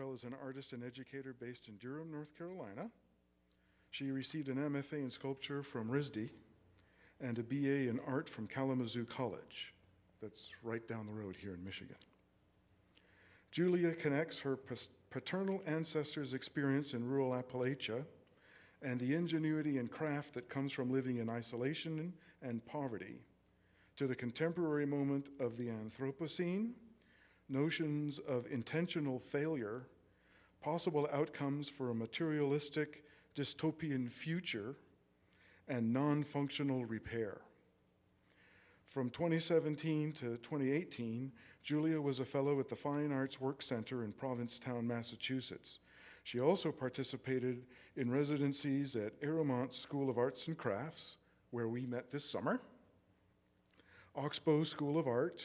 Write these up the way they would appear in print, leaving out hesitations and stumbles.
Gartell is an artist and educator based in Durham, North Carolina. She received an MFA in sculpture from RISD and a BA in art from Kalamazoo College. That's right down the road here in Michigan. Julia connects her paternal ancestors' experience in rural Appalachia and the ingenuity and craft that comes from living in isolation and poverty to the contemporary moment of the Anthropocene, notions of intentional failure, possible outcomes for a materialistic dystopian future, and non-functional repair. From 2017 to 2018, Julia was a fellow at the Fine Arts Work Center in Provincetown, Massachusetts. She also participated in residencies at Aeromont School of Arts and Crafts, where we met this summer, Oxbow School of Art,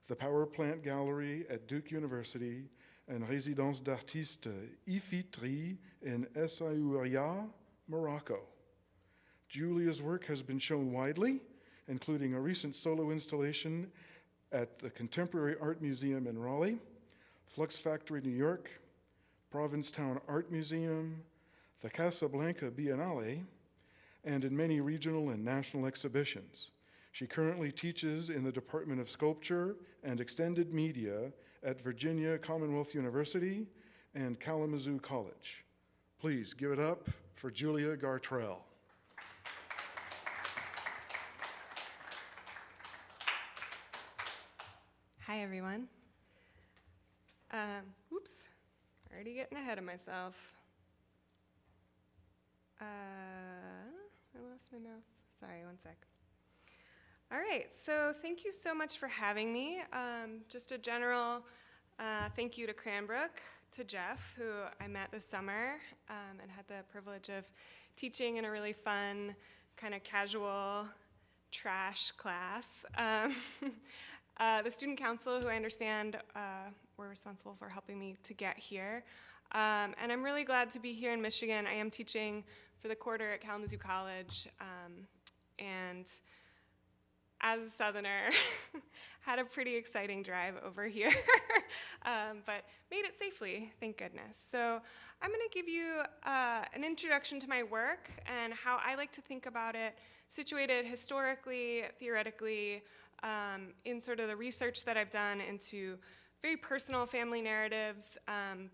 the Power Plant Gallery at Duke University, and Résidence d'Artistes Ifitri in Essaouira, Morocco. Julia's work has been shown widely, including a recent solo installation at the Contemporary Art Museum in Raleigh, Flux Factory, New York, Provincetown Art Museum, the Casablanca Biennale, and in many regional and national exhibitions. She currently teaches in the Department of Sculpture and Extended Media at Virginia Commonwealth University and Kalamazoo College. Please give it up for Julia Gartell. Hi, everyone. Oops, already getting ahead of myself. I lost my mouse. Sorry, one sec. All right, so thank you so much for having me. Just a general thank you to Cranbrook, to Jeff, who I met this summer and had the privilege of teaching in a really fun, kind of casual trash class. The student council, who I understand were responsible for helping me to get here. And I'm really glad to be here in Michigan. I am teaching for the quarter at Kalamazoo College. And as a Southerner, had a pretty exciting drive over here, but made it safely, thank goodness. So I'm going to give you an introduction to my work and how I like to think about it, situated historically, theoretically, in sort of the research that I've done into very personal family narratives,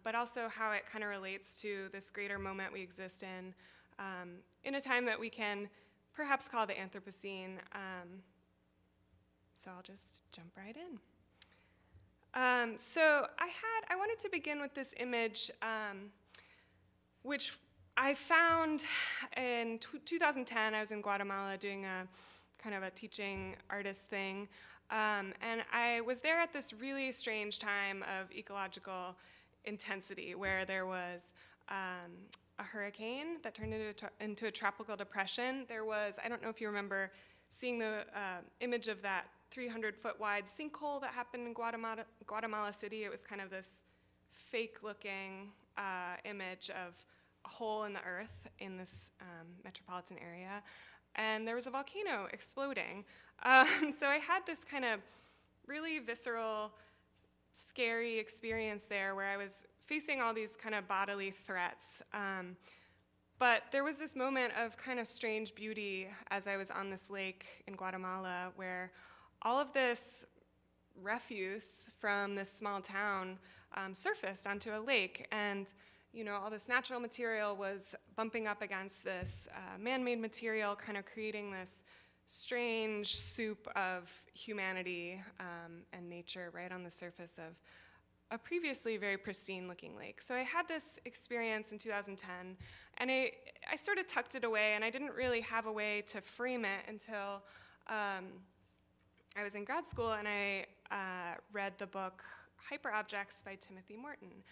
but also how it kind of relates to this greater moment we exist in a time that we can perhaps call the Anthropocene. So I'll just jump right in. So I wanted to begin with this image, which I found in 2010. I was in Guatemala doing a kind of a teaching artist thing, and I was there at this really strange time of ecological intensity, where there was a hurricane that turned into a tropical depression. There was, I don't know if you remember seeing the image of that 300-foot wide sinkhole that happened in Guatemala City. It was kind of this fake-looking image of a hole in the earth in this metropolitan area. And there was a volcano exploding. So I had this kind of really visceral, scary experience there where I was facing all these kind of bodily threats. But there was this moment of kind of strange beauty as I was on this lake in Guatemala, where all of this refuse from this small town surfaced onto a lake, and all this natural material was bumping up against this man-made material, kind of creating this strange soup of humanity and nature right on the surface of a previously very pristine-looking lake. So I had this experience in 2010, and I sort of tucked it away, and I didn't really have a way to frame it until I was in grad school, and I read the book Hyperobjects by Timothy Morton.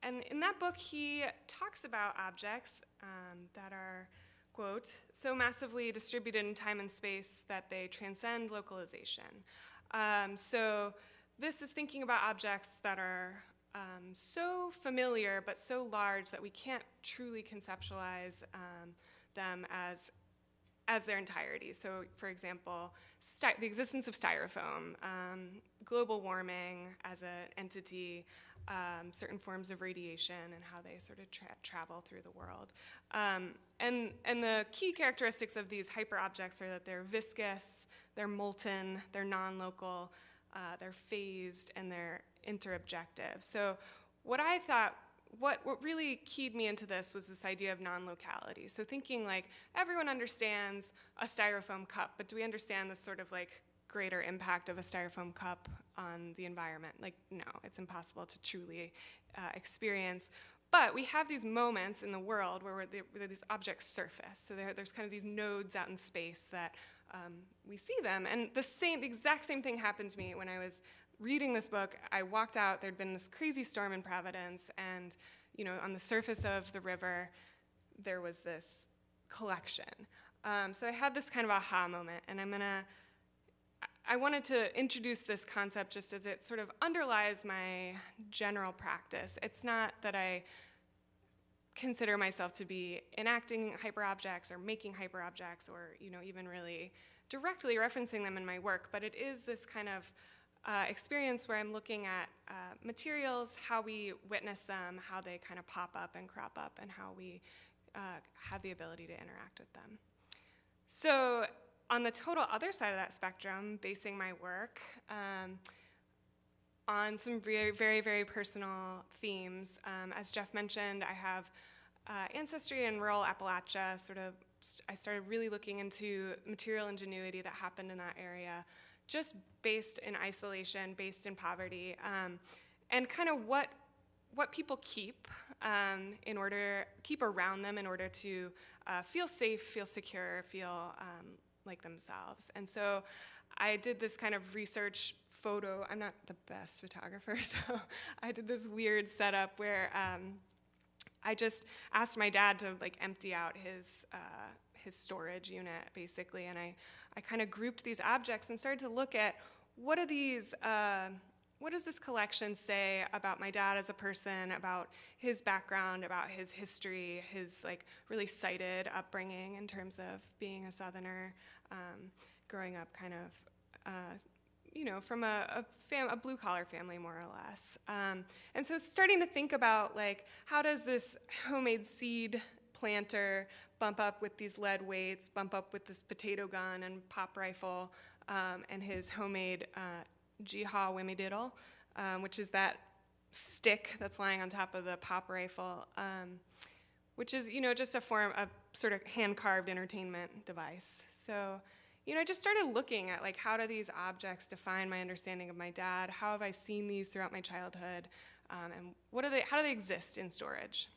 And in that book, he talks about objects that are, quote, so massively distributed in time and space that they transcend localization. So this is thinking about objects that are so familiar but so large that we can't truly conceptualize them as their entirety. So, for example, the existence of styrofoam, global warming as an entity, certain forms of radiation and how they sort of travel through the world. And the key characteristics of these hyperobjects are that they're viscous, they're molten, they're non-local, they're phased, and they're interobjective. So what I thought, what really keyed me into this was this idea of non-locality. So thinking like, everyone understands a styrofoam cup, but do we understand the sort of like greater impact of a styrofoam cup on the environment? Like, no, it's impossible to truly experience. But we have these moments in the world where these objects surface. So there's kind of these nodes out in space that we see them. And the exact same thing happened to me when I was reading this book. I walked out, there'd been this crazy storm in Providence, and on the surface of the river, there was this collection. So I had this kind of aha moment, and I wanted to introduce this concept just as it sort of underlies my general practice. It's not that I consider myself to be enacting hyperobjects or making hyperobjects or even really directly referencing them in my work, but it is this kind of experience where I'm looking at materials, how we witness them, how they kind of pop up and crop up, and how we have the ability to interact with them. So on the total other side of that spectrum, basing my work on some very, very, very personal themes. As Jeff mentioned, I have ancestry in rural Appalachia. I started really looking into material ingenuity that happened in that area, just based in isolation, based in poverty, and kind of what people keep around them in order to feel safe, feel secure, feel like themselves. And so I did this kind of research photo. I'm not the best photographer, so I did this weird setup where I just asked my dad to like empty out his storage unit, basically, and I kind of grouped these objects and started to look at what does this collection say about my dad as a person, about his background, about his history, his like really cited upbringing in terms of being a Southerner, growing up kind of, from a blue-collar family, more or less. And so starting to think about, like, how does this homemade seed planter bump up with these lead weights, bump up with this potato gun and pop rifle, and his homemade Jihad Wimmy-Diddle, which is that stick that's lying on top of the pop rifle, which is, just a form of sort of hand-carved entertainment device. So, I just started looking at, like, how do these objects define my understanding of my dad? How have I seen these throughout my childhood? And how do they exist in storage?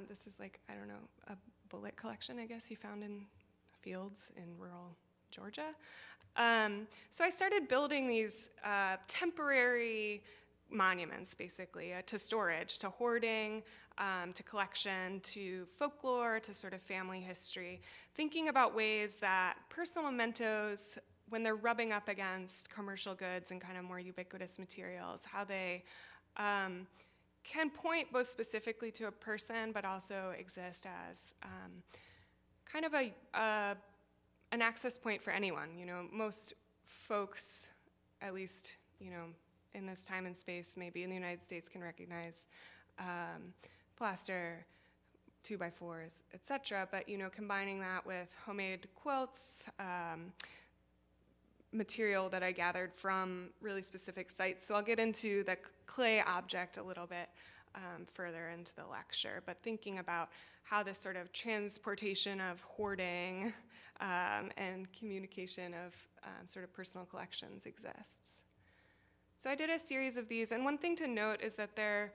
This is like, I don't know, a bullet collection, I guess, he found in fields in rural Georgia. So I started building these temporary monuments, basically, to storage, to hoarding, to collection, to folklore, to sort of family history, thinking about ways that personal mementos, when they're rubbing up against commercial goods and kind of more ubiquitous materials, how they can point both specifically to a person, but also exist as kind of an access point for anyone. Most folks, at least, in this time and space, maybe in the United States, can recognize plaster, 2x4s, etc. But combining that with homemade quilts, material that I gathered from really specific sites. So I'll get into the clay object a little bit further into the lecture, but thinking about how this sort of transportation of hoarding and communication of sort of personal collections exists. So I did a series of these, and one thing to note is that they're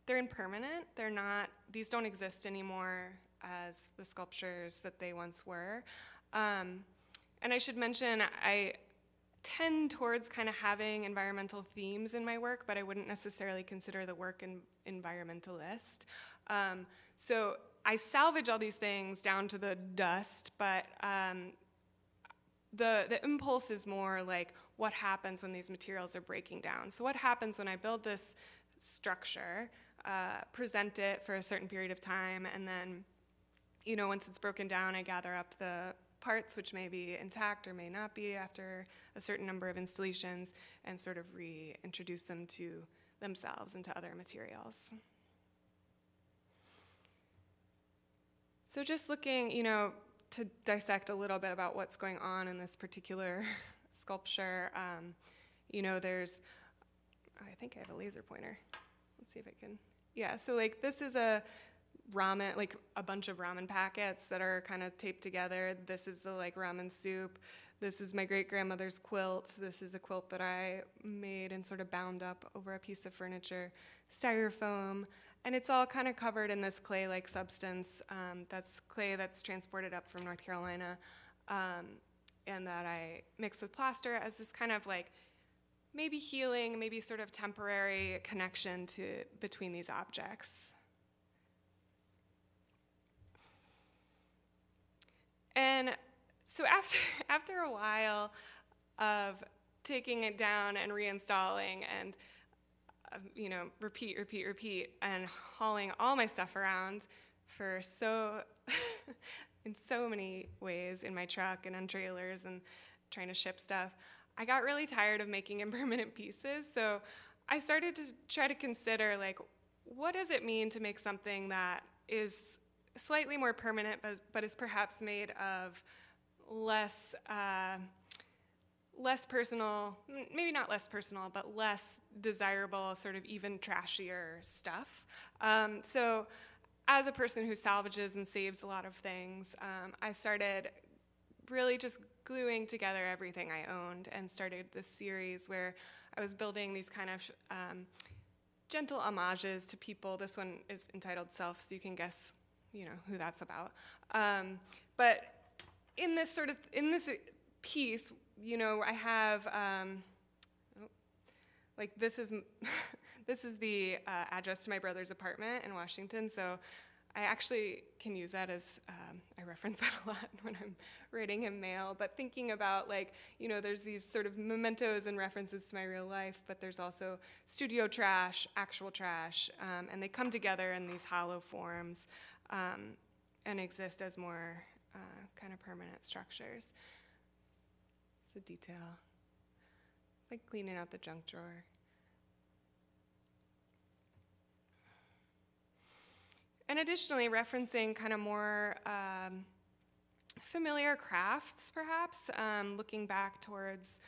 impermanent. These don't exist anymore as the sculptures that they once were. And I should mention, I tend towards kind of having environmental themes in my work, but I wouldn't necessarily consider the work environmentalist. So I salvage all these things down to the dust, but the impulse is more like what happens when these materials are breaking down. So what happens when I build this structure, present it for a certain period of time, and then, once it's broken down, I gather up the parts, which may be intact or may not be after a certain number of installations, and sort of reintroduce them to themselves and to other materials. So just looking, to dissect a little bit about what's going on in this particular sculpture, there's, I think I have a laser pointer. Let's see if I can. Yeah, so like this is a ramen, like a bunch of ramen packets that are kind of taped together. This is the like ramen soup. This is my great-grandmother's quilt. This is a quilt that I made and sort of bound up over a piece of furniture, styrofoam. And it's all kind of covered in this clay-like substance. That's clay that's transported up from North Carolina, and that I mix with plaster as this kind of like maybe healing, maybe sort of temporary connection between these objects. And so after a while of taking it down and reinstalling and repeat, and hauling all my stuff around in so many ways in my truck and on trailers and trying to ship stuff, I got really tired of making impermanent pieces. So I started to try to consider, like, what does it mean to make something that is slightly more permanent, but is perhaps made of less personal, maybe not less personal, but less desirable, sort of even trashier stuff. So as a person who salvages and saves a lot of things, I started really just gluing together everything I owned and started this series where I was building these kind of gentle homages to people. This one is entitled Self, so you can guess, who that's about. But in this piece, I have, this is this is the address to my brother's apartment in Washington, so I actually can use that as, I reference that a lot when I'm writing him mail, but thinking about there's these sort of mementos and references to my real life, but there's also studio trash, actual trash, and they come together in these hollow forms and exist as more kind of permanent structures. So detail, like cleaning out the junk drawer. And additionally, referencing kind of more familiar crafts, perhaps, looking back towards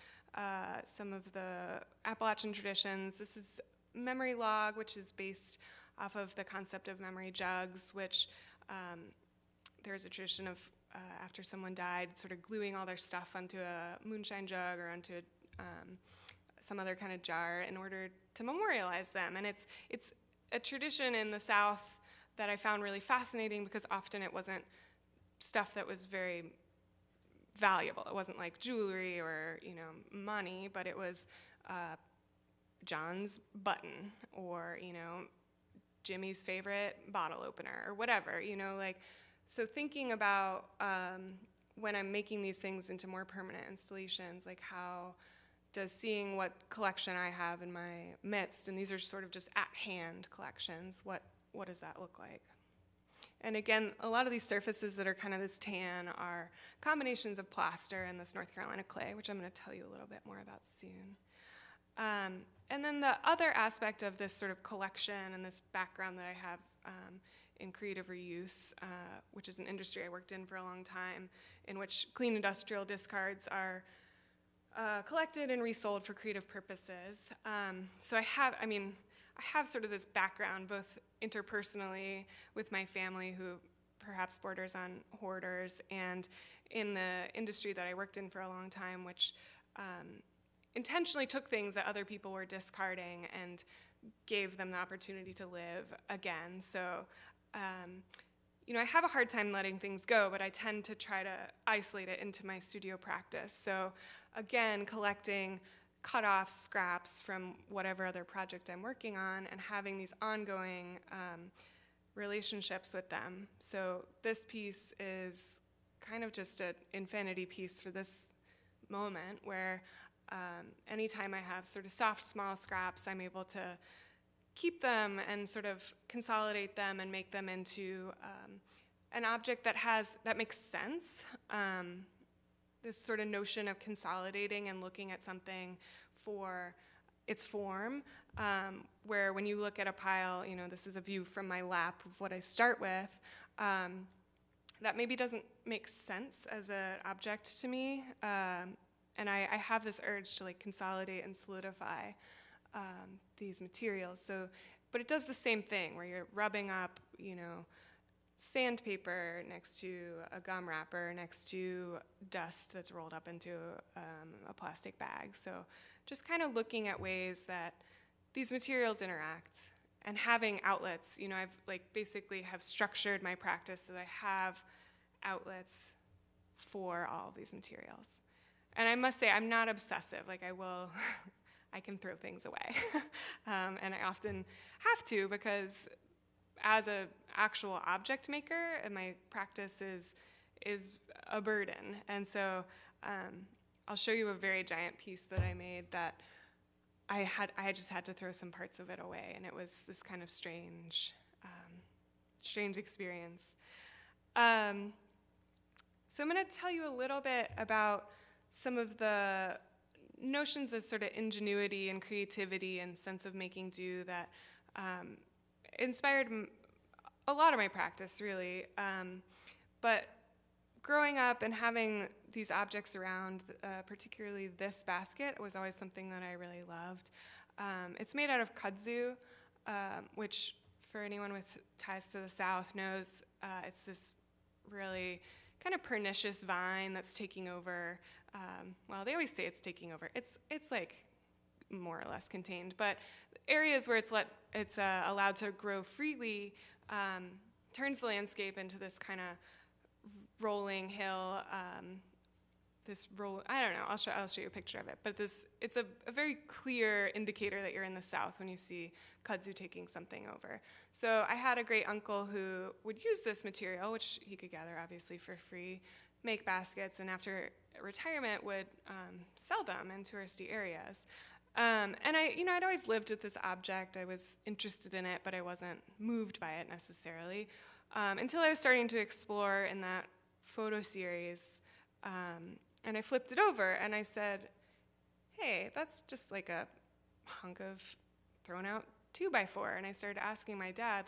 some of the Appalachian traditions. This is memory log, which is based off of the concept of memory jugs, which there's a tradition of after someone died, sort of gluing all their stuff onto a moonshine jug or onto some other kind of jar in order to memorialize them. And it's a tradition in the South that I found really fascinating because often it wasn't stuff that was very valuable. It wasn't like jewelry or money, but it was John's button or Jimmy's favorite bottle opener or whatever. So thinking about when I'm making these things into more permanent installations, like how does seeing what collection I have in my midst, and these are sort of just at-hand collections, what does that look like? And again, a lot of these surfaces that are kind of this tan are combinations of plaster and this North Carolina clay, which I'm going to tell you a little bit more about soon. And then the other aspect of this sort of collection and this background that I have in creative reuse, which is an industry I worked in for a long time, in which clean industrial discards are collected and resold for creative purposes. So I have sort of this background, both interpersonally with my family, who perhaps borders on hoarders, and in the industry that I worked in for a long time, which intentionally took things that other people were discarding and gave them the opportunity to live again. So, I have a hard time letting things go, but I tend to try to isolate it into my studio practice. So, again, collecting cut-off scraps from whatever other project I'm working on and having these ongoing relationships with them. So this piece is kind of just an infinity piece for this moment where anytime I have sort of soft, small scraps, I'm able to keep them and sort of consolidate them and make them into an object that makes sense. This sort of notion of consolidating and looking at something for its form, where when you look at a pile, this is a view from my lap of what I start with, that maybe doesn't make sense as an object to me, and I have this urge to consolidate and solidify these materials. But it does the same thing where you're rubbing up, sandpaper next to a gum wrapper, next to dust that's rolled up into a plastic bag. So just kind of looking at ways that these materials interact and having outlets. I've basically have structured my practice so that I have outlets for all of these materials. And I must say, I'm not obsessive. I can throw things away. And I often have to, because as an actual object maker, my practice is a burden. And so I'll show you a very giant piece that I made that I just had to throw some parts of it away, and it was this kind of strange experience. So I'm going to tell you a little bit about some of the notions of sort of ingenuity and creativity and sense of making do that inspired a lot of my practice, really. But growing up and having these objects around, particularly this basket, was always something that I really loved. It's made out of kudzu, which for anyone with ties to the South knows, it's this really kind of pernicious vine that's taking over. Well, they always say it's taking over. It's more or less contained, but areas where it's allowed to grow freely turns the landscape into this kind of rolling hill. I don't know. I'll show you a picture of it. But it's a very clear indicator that you're in the South when you see kudzu taking something over. So I had a great uncle who would use this material, which he could gather obviously for free, make baskets, and after retirement would sell them in touristy areas. And I'd always lived with this object. I was interested in it, but I wasn't moved by it necessarily until I was starting to explore in that photo series. And I flipped it over and I said, hey, that's just like a hunk of thrown out 2x4. And I started asking my dad,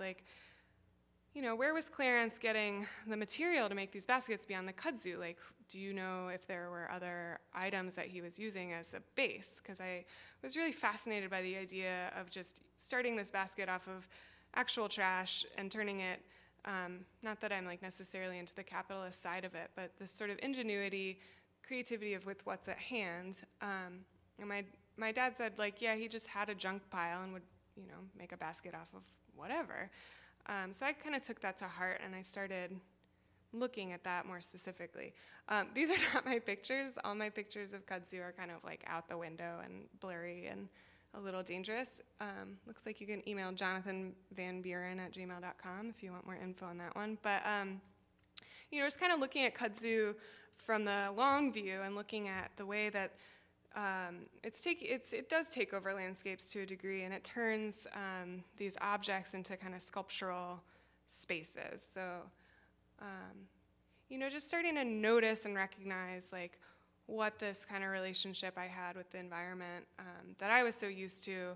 where was Clarence getting the material to make these baskets beyond the kudzu? Do you know if there were other items that he was using as a base? Because I was really fascinated by the idea of just starting this basket off of actual trash and turning it, not that I'm necessarily into the capitalist side of it, but this sort of ingenuity, creativity with what's at hand. And my dad said, yeah, he just had a junk pile and would, make a basket off of whatever. So I kind of took that to heart, and I started looking at that more specifically. These are not my pictures. All my pictures of kudzu are kind of out the window and blurry and a little dangerous. Looks like you can email jonathanvanburen@gmail.com if you want more info on that one. But, just kind of looking at kudzu from the long view and looking at the way that it does take over landscapes to a degree, and it turns these objects into kind of sculptural spaces. So, just starting to notice and recognize what this kind of relationship I had with the environment that I was so used to,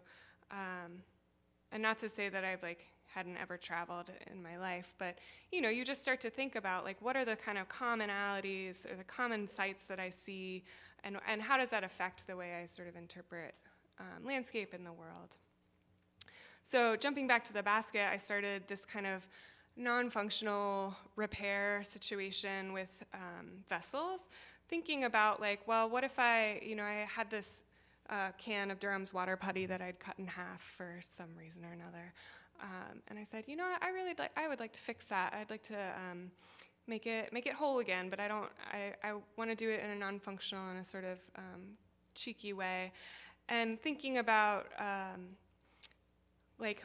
and not to say that I've hadn't ever traveled in my life, but you just start to think about what are the kind of commonalities or the common sites that I see, and how does that affect the way I sort of interpret landscape in the world. So jumping back to the basket, I started this kind of non-functional repair situation with vessels, thinking about what if I had this can of Durham's water putty that I'd cut in half for some reason or another. And I said, I would like to fix that. I'd like to make it whole again, but I want to do it in a non-functional and a sort of cheeky way. And thinking about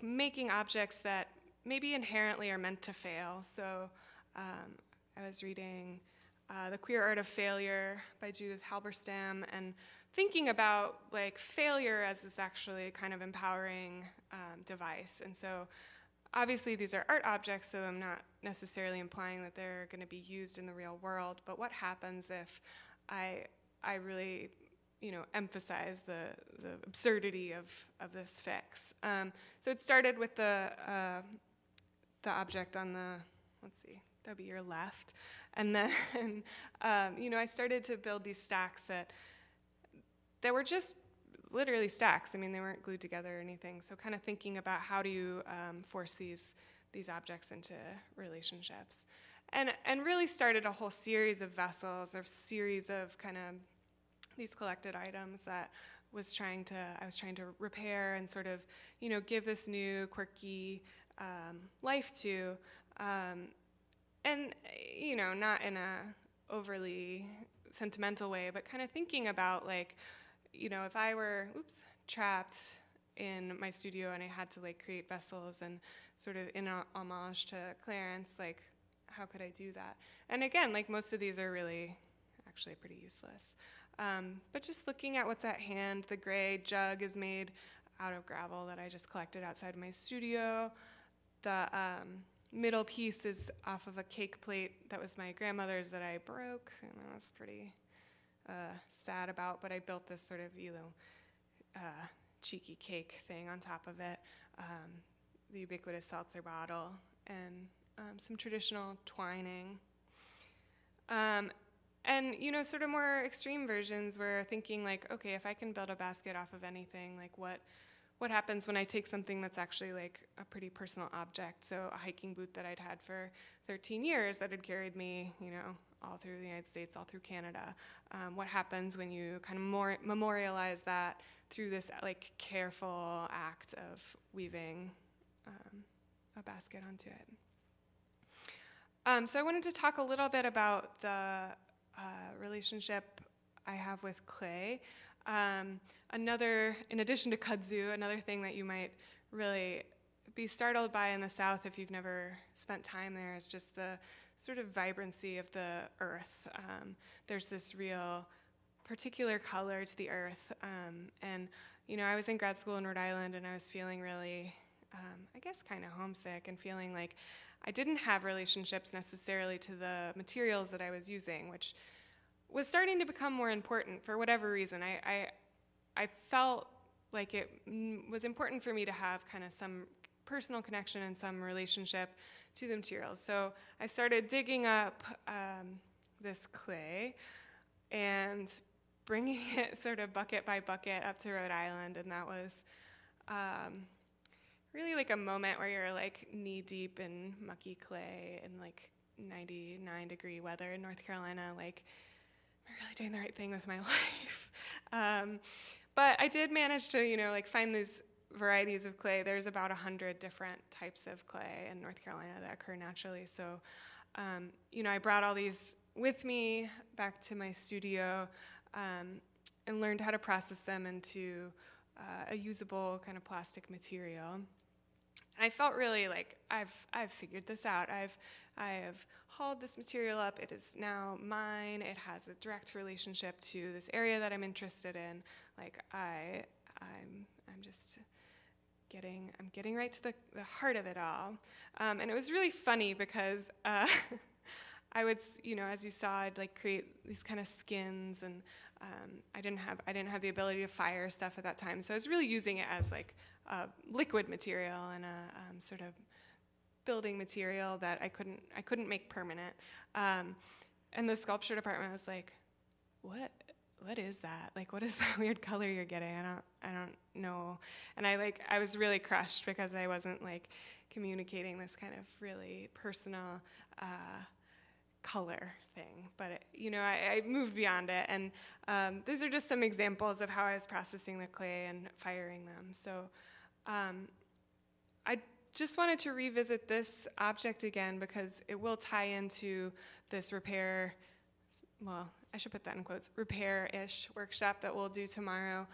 making objects that maybe inherently are meant to fail. So I was reading The Queer Art of Failure by Judith Halberstam, and thinking about failure as this actually kind of empowering device. And so obviously these are art objects, so I'm not necessarily implying that they're going to be used in the real world, but what happens if I really, emphasize the absurdity of this fix? So it started with the object on the, let's see, that'd be your left. And then, I started to build these stacks that were just literally stacks. I mean, they weren't glued together or anything. So kind of thinking about how do you force these objects into relationships. And really started a whole series of vessels, a series of kind of these collected items that I was trying to repair and sort of, give this new quirky life to, and, not in a overly sentimental way, but kind of thinking about, like, if I were, trapped in my studio and I had to, like, create vessels and sort of in homage to Clarence, like, how could I do that? And again, like, most of these are really actually pretty useless. But just looking at what's at hand, the gray jug is made out of gravel that I just collected outside my studio. The middle piece is off of a cake plate that was my grandmother's that I broke, and I was pretty sad about, but I built this sort of, cheeky cake thing on top of it, the ubiquitous seltzer bottle, and some traditional twining. And, sort of more extreme versions were thinking, like, okay, if I can build a basket off of anything, like, what happens when I take something that's actually, like, a pretty personal object? So a hiking boot that I'd had for 13 years that had carried me, all through the United States, all through Canada. What happens when you kind of memorialize that through this, like, careful act of weaving a basket onto it? So I wanted to talk a little bit about the relationship I have with clay. In addition to kudzu, another thing that you might really be startled by in the South if you've never spent time there is just the sort of vibrancy of the earth. There's this real particular color to the earth. And I was in grad school in Rhode Island, and I was feeling really, I guess, kind of homesick and feeling like I didn't have relationships necessarily to the materials that I was using, which was starting to become more important for whatever reason. I felt like it was important for me to have kind of some personal connection and some relationship to the materials. So I started digging up this clay and bringing it sort of bucket by bucket up to Rhode Island, and that was really like a moment where you're like knee deep in mucky clay and like 99-degree weather in North Carolina. Like, am I really doing the right thing with my life? But I did manage to, find these varieties of clay. There's about 100 different types of clay in North Carolina that occur naturally. So, I brought all these with me back to my studio and learned how to process them into a usable kind of plastic material. I felt really like I've figured this out. I have hauled this material up. It is now mine. It has a direct relationship to this area that I'm interested in. Like I'm just getting right to the heart of it all. And it was really funny because I would, as you saw, I'd like create these kind of skins, and I didn't have the ability to fire stuff at that time. So I was really using it as like a liquid material and a sort of building material that I couldn't make permanent. And the sculpture department was like, what is that? Like, what is that weird color you're getting? I don't know. And I was really crushed because I wasn't like communicating this kind of really personal color thing. But I moved beyond it. And these are just some examples of how I was processing the clay and firing them. So I just wanted to revisit this object again because it will tie into this repair, well, I should put that in quotes, repair-ish workshop that we'll do tomorrow.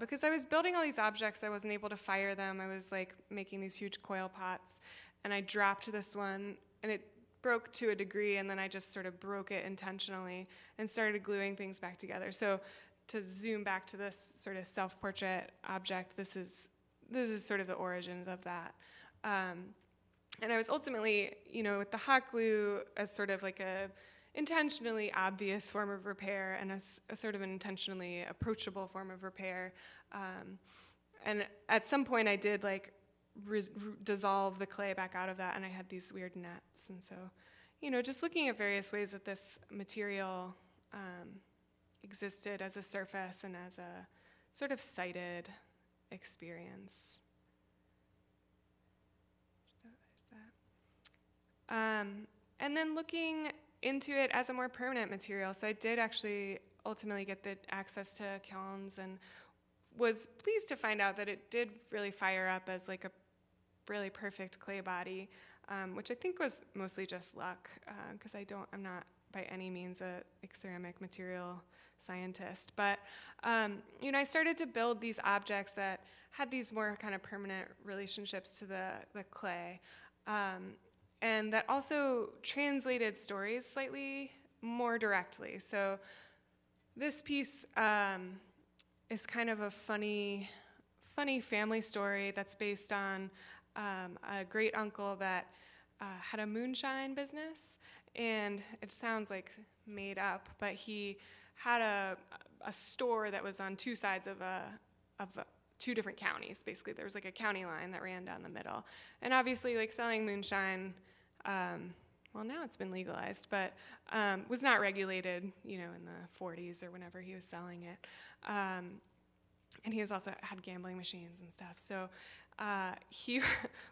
Because I was building all these objects, I wasn't able to fire them. I was like making these huge coil pots, and I dropped this one, and it broke to a degree, and then I just sort of broke it intentionally and started gluing things back together. So to zoom back to this sort of self-portrait object, this is sort of the origins of that. And I was ultimately, with the hot glue as sort of like a intentionally obvious form of repair and a sort of an intentionally approachable form of repair. And at some point I did like dissolve the clay back out of that, and I had these weird nets. And so, just looking at various ways that this material existed as a surface and as a sort of sighted experience. So there's that. And then looking into it as a more permanent material. So I did actually ultimately get the access to kilns and was pleased to find out that it did really fire up as like a really perfect clay body, which I think was mostly just luck, because I'm not by any means a ceramic material scientist. But, I started to build these objects that had these more kind of permanent relationships to the clay. And that also translated stories slightly more directly. So this piece is kind of a funny family story that's based on a great uncle that had a moonshine business. And it sounds like made up, but he had a store that was on two sides of two different counties. Basically, there was like a county line that ran down the middle. And obviously, like selling moonshine, well, now it's been legalized, but was not regulated, in the 40s or whenever he was selling it. And he was also had gambling machines and stuff. So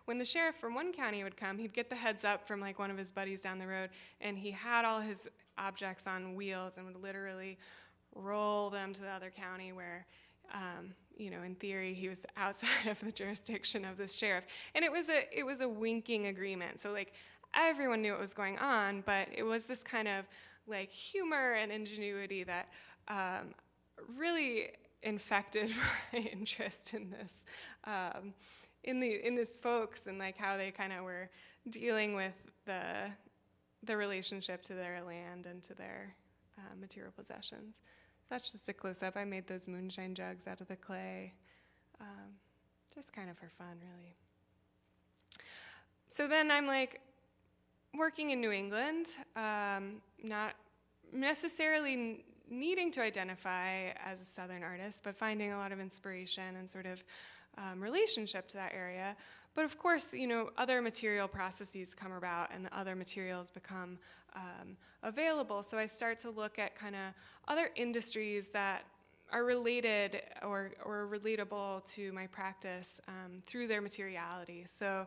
when the sheriff from one county would come, he'd get the heads up from like one of his buddies down the road, and he had all his objects on wheels and would literally roll them to the other county where, in theory, he was outside of the jurisdiction of this sheriff. And it was a winking agreement. So like everyone knew what was going on, but it was this kind of like humor and ingenuity that really infected my interest in this, in this folks and like how they kind of were dealing with the relationship to their land and to their material possessions. That's just a close-up. I made those moonshine jugs out of the clay, just kind of for fun, really. So then I'm like working in New England, not necessarily needing to identify as a Southern artist, but finding a lot of inspiration and sort of relationship to that area. But of course, other material processes come about and the other materials become available. So I start to look at kind of other industries that are related or relatable to my practice through their materiality. So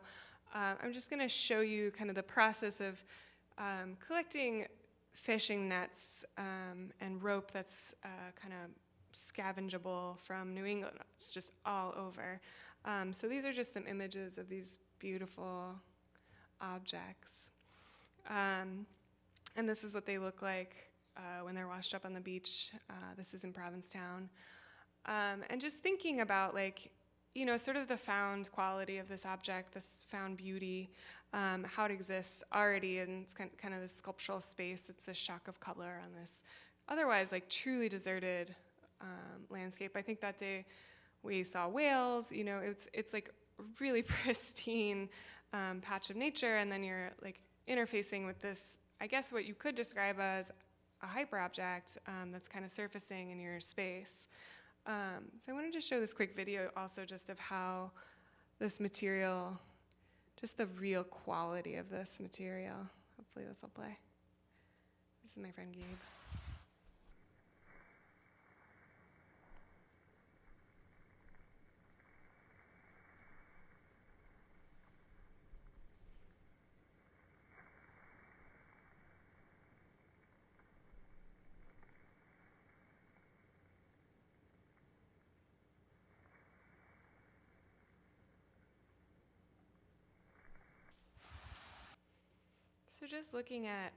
I'm just going to show you kind of the process of collecting fishing nets and rope that's kind of scavengeable from New England. It's just all over. So these are just some images of these beautiful objects. And this is what they look like when they're washed up on the beach. This is in Provincetown. And just thinking about sort of the found quality of this object, this found beauty, how it exists already in it's kind of this sculptural space. It's this shock of color on this otherwise truly deserted landscape. I think that day we saw whales. It's like a really pristine patch of nature, and then you're like interfacing with this, I guess what you could describe as a hyperobject that's kind of surfacing in your space. So I wanted to show this quick video also just of how this material, just the real quality of this material. Hopefully this will play. This is my friend Gabe. So just looking at,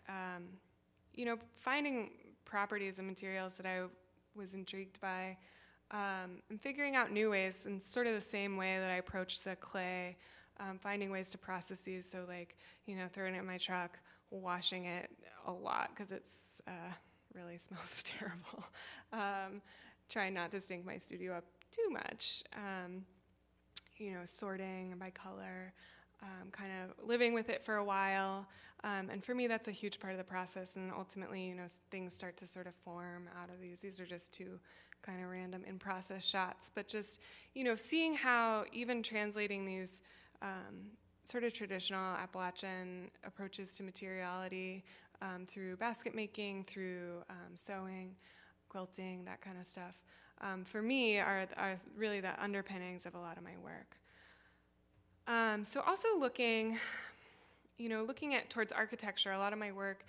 finding properties and materials that I was intrigued by, and figuring out new ways in sort of the same way that I approached the clay, finding ways to process these. So throwing it in my truck, washing it a lot because it's really smells terrible. Trying not to stink my studio up too much. Sorting by color. kind of living with it for a while. And for me, that's a huge part of the process. And then ultimately, things start to sort of form out of these. These are just two kind of random in-process shots. But just, seeing how even translating these sort of traditional Appalachian approaches to materiality through basket making, through sewing, quilting, that kind of stuff, for me are really the underpinnings of a lot of my work. So also looking at towards architecture, a lot of my work,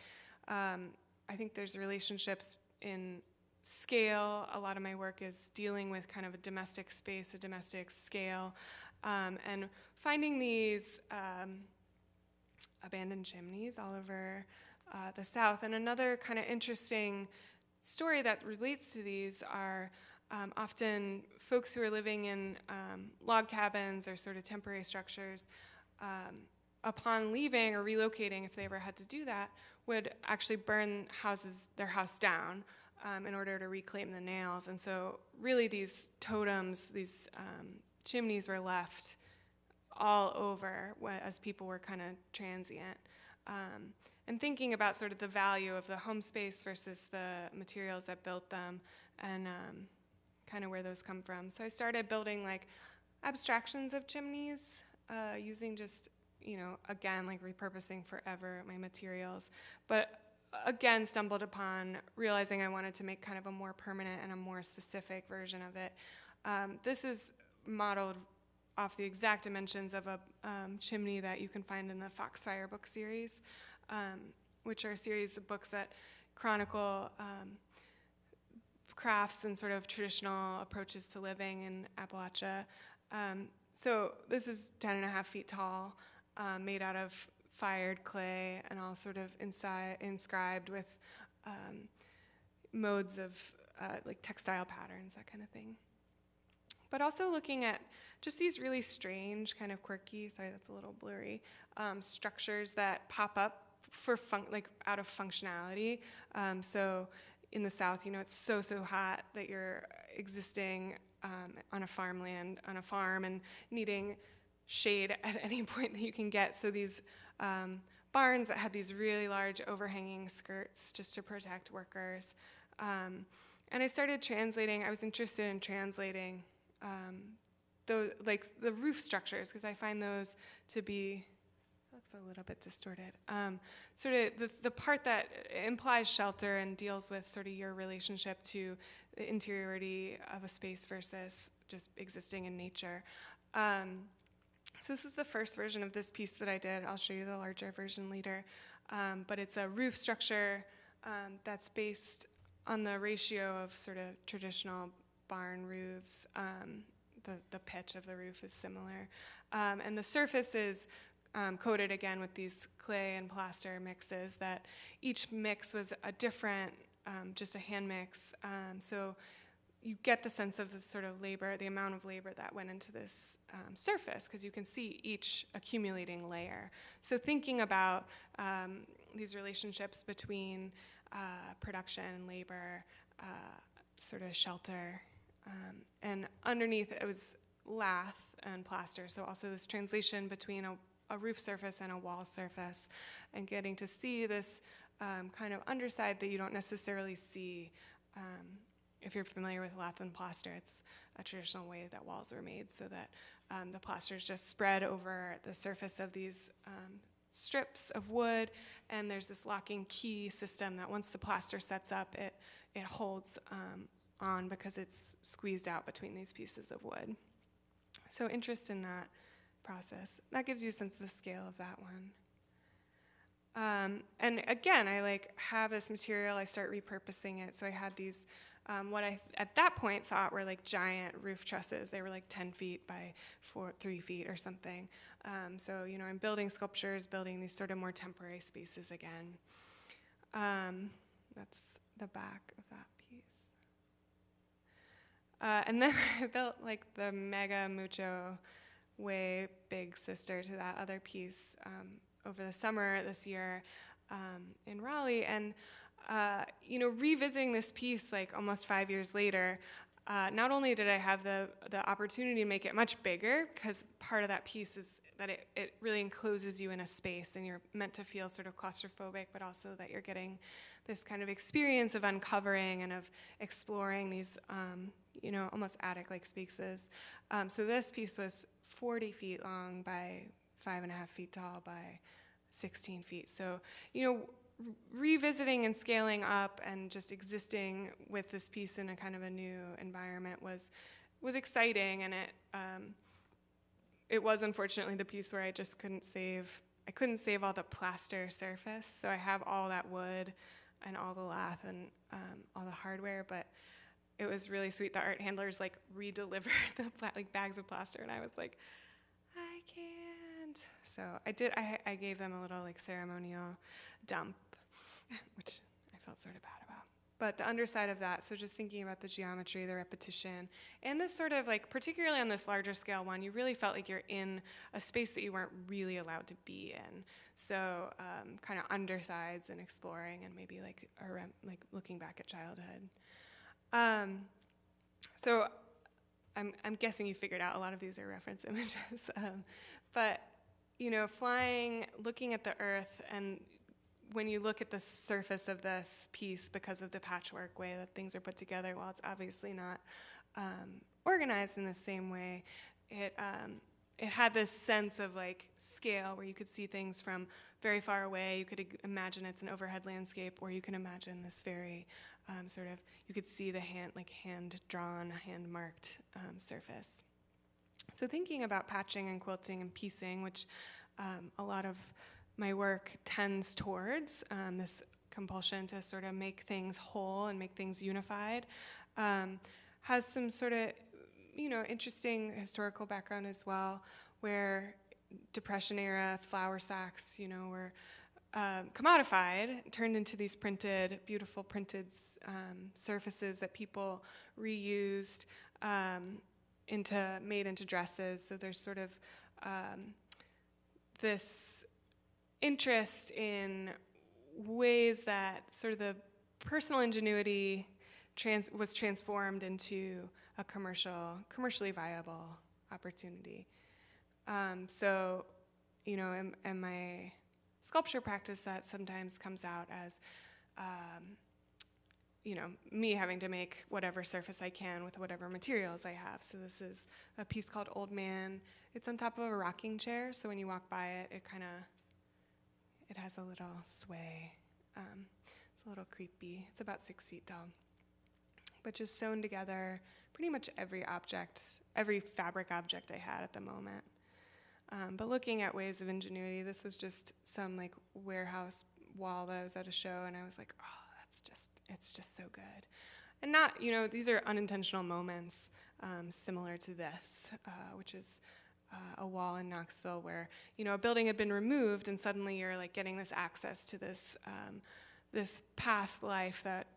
I think there's relationships in scale. A lot of my work is dealing with kind of a domestic space, a domestic scale, and finding these abandoned chimneys all over the South. And another kind of interesting story that relates to these are often folks who are living in log cabins or sort of temporary structures, upon leaving or relocating, if they ever had to do that, would actually burn their house down in order to reclaim the nails. And so really these totems, these chimneys were left all over as people were kind of transient. And thinking about sort of the value of the home space versus the materials that built them and kind of where those come from. So I started building like abstractions of chimneys using just, again, like repurposing forever my materials. But again, stumbled upon realizing I wanted to make kind of a more permanent and a more specific version of it. This is modeled off the exact dimensions of a chimney that you can find in the Foxfire book series, which are a series of books that chronicle crafts and sort of traditional approaches to living in Appalachia. So this is 10.5 feet tall, made out of fired clay and all sort of inscribed with modes of like textile patterns, that kind of thing. But also looking at just these really strange, kind of quirky, sorry, that's a little blurry, structures that pop up for out of functionality. So in the South, it's so hot that you're existing on a farmland, on a farm, and needing shade at any point that you can get. So these barns that had these really large overhanging skirts just to protect workers. And I started translating. I was interested in translating the roof structures, because I find those to be, looks a little bit distorted, sort of the part that implies shelter and deals with sort of your relationship to the interiority of a space versus just existing in nature. So this is the first version of this piece that I did. I'll show you the larger version later. But it's a roof structure that's based on the ratio of sort of traditional barn roofs. The pitch of the roof is similar. And the surface is coated again with these clay and plaster mixes that each mix was a different, just a hand mix. So you get the sense of the sort of labor, the amount of labor that went into this surface, because you can see each accumulating layer. So thinking about these relationships between production, labor, sort of shelter, and underneath it was lath and plaster, so also this translation between a roof surface and a wall surface, and getting to see this kind of underside that you don't necessarily see if you're familiar with lath and plaster. It's a traditional way that walls were made, so that the plaster is just spread over the surface of these strips of wood, and there's this locking key system that once the plaster sets up, it holds on because it's squeezed out between these pieces of wood. So interest in that process. That gives you a sense of the scale of that one. And again, I have this material, I start repurposing it. So I had these, what I at that point thought were giant roof trusses. They were 10 feet by 3 feet or something. So, I'm building sculptures, building these sort of more temporary spaces again. That's the back of that piece. And then I built the mega mucho way big sister to that other piece over the summer this year in Raleigh. And, revisiting this piece almost 5 years later, not only did I have the opportunity to make it much bigger, because part of that piece is that it really encloses you in a space and you're meant to feel sort of claustrophobic, but also that you're getting this kind of experience of uncovering and of exploring these, almost attic-like spaces. So this piece was 40 feet long by 5.5 feet tall by 16 feet. So, revisiting and scaling up and just existing with this piece in a kind of a new environment was exciting, and it was unfortunately the piece where I just couldn't save all the plaster surface. So I have all that wood and all the lath and all the hardware, but it was really sweet. The art handlers re-delivered the bags of plaster, and I was like, I can't. So I gave them a little ceremonial dump, which I felt sort of bad about. But the underside of that, so just thinking about the geometry, the repetition, and this sort of particularly on this larger scale one, you really felt like you're in a space that you weren't really allowed to be in. So kind of undersides and exploring, and maybe looking back at childhood. So I'm guessing you figured out a lot of these are reference images. But flying, looking at the earth, and when you look at the surface of this piece, because of the patchwork way that things are put together, while it's obviously not organized in the same way, it had this sense of scale where you could see things from very far away. You could imagine it's an overhead landscape, or you can imagine this very you could see the hand-drawn, hand-marked surface. So thinking about patching and quilting and piecing, which a lot of my work tends towards, this compulsion to sort of make things whole and make things unified, has some sort of, interesting historical background as well, where Depression era flour sacks, were commodified, turned into these beautiful printed surfaces that people reused, made into dresses. So there's sort of this interest in ways that sort of the personal ingenuity was transformed into a commercially viable opportunity. So, in my sculpture practice, that sometimes comes out as, me having to make whatever surface I can with whatever materials I have. So this is a piece called Old Man. It's on top of a rocking chair, so when you walk by it, it has a little sway. It's a little creepy. It's about 6 feet tall. But just sewn together pretty much every fabric object I had at the moment. But looking at ways of ingenuity, this was just some warehouse wall that I was at a show, and I was like, oh, it's just so good. And not, these are unintentional moments similar to this, which is a wall in Knoxville where, a building had been removed, and suddenly you're getting this access to this this past life that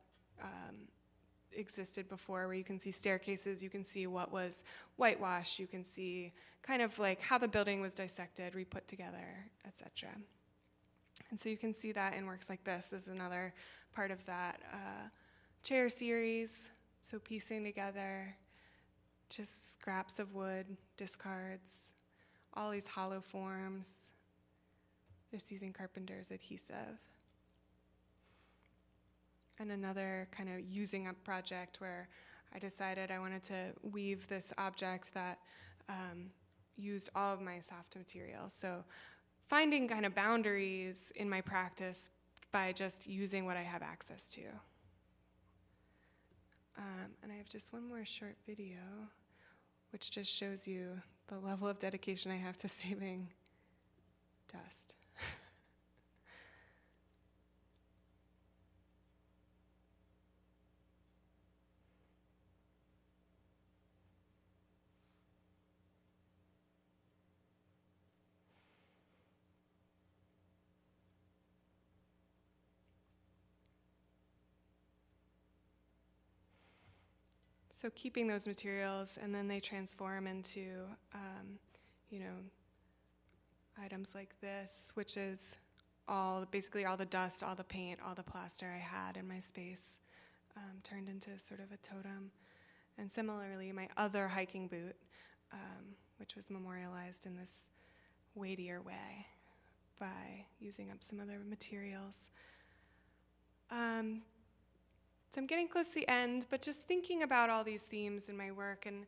existed before, where you can see staircases, you can see what was whitewashed, you can see kind of how the building was dissected, re-put together, etc. And so you can see that in works like this. This is another part of that chair series. So piecing together just scraps of wood, discards, all these hollow forms, just using carpenter's adhesive. And another kind of using up project where I decided I wanted to weave this object that used all of my soft materials. So finding kind of boundaries in my practice by just using what I have access to. And I have just one more short video, which just shows you the level of dedication I have to saving dust. So keeping those materials, and then they transform into, items like this, which is basically all the dust, all the paint, all the plaster I had in my space, turned into sort of a totem. And similarly, my other hiking boot, which was memorialized in this weightier way by using up some other materials. So I'm getting close to the end, but just thinking about all these themes in my work and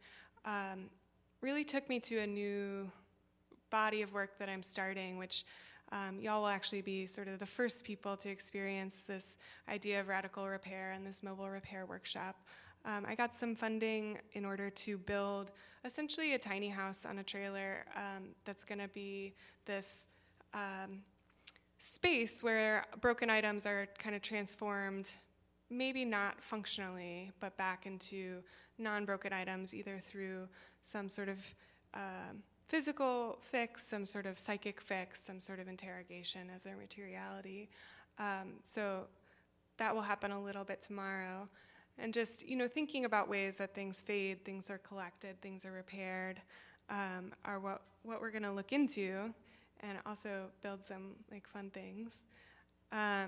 really took me to a new body of work that I'm starting, which y'all will actually be sort of the first people to experience this idea of radical repair and this mobile repair workshop. I got some funding in order to build essentially a tiny house on a trailer that's going to be this space where broken items are kind of transformed, maybe not functionally, but back into non-broken items, either through some sort of physical fix, some sort of psychic fix, some sort of interrogation of their materiality. So that will happen a little bit tomorrow. And just, thinking about ways that things fade, things are collected, things are repaired, are what we're going to look into, and also build some fun things. I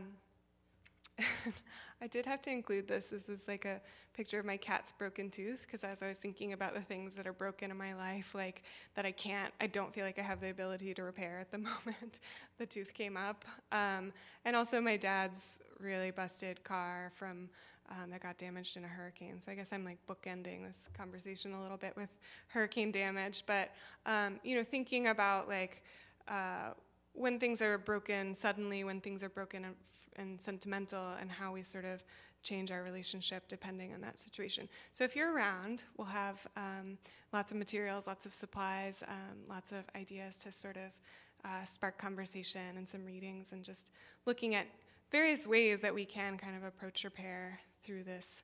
did have to include this. This was a picture of my cat's broken tooth, because as I was thinking about the things that are broken in my life, that I don't feel like I have the ability to repair at the moment, the tooth came up. And also my dad's really busted car from that got damaged in a hurricane. So I guess I'm bookending this conversation a little bit with hurricane damage. But, thinking about when things are broken suddenly, when things are broken and sentimental, and how we sort of change our relationship depending on that situation. So if you're around, we'll have lots of materials, lots of supplies, lots of ideas to sort of spark conversation and some readings, and just looking at various ways that we can kind of approach repair through this,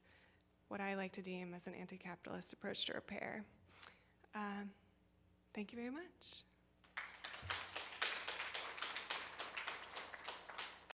what I like to deem as an anti-capitalist approach to repair. Thank you very much.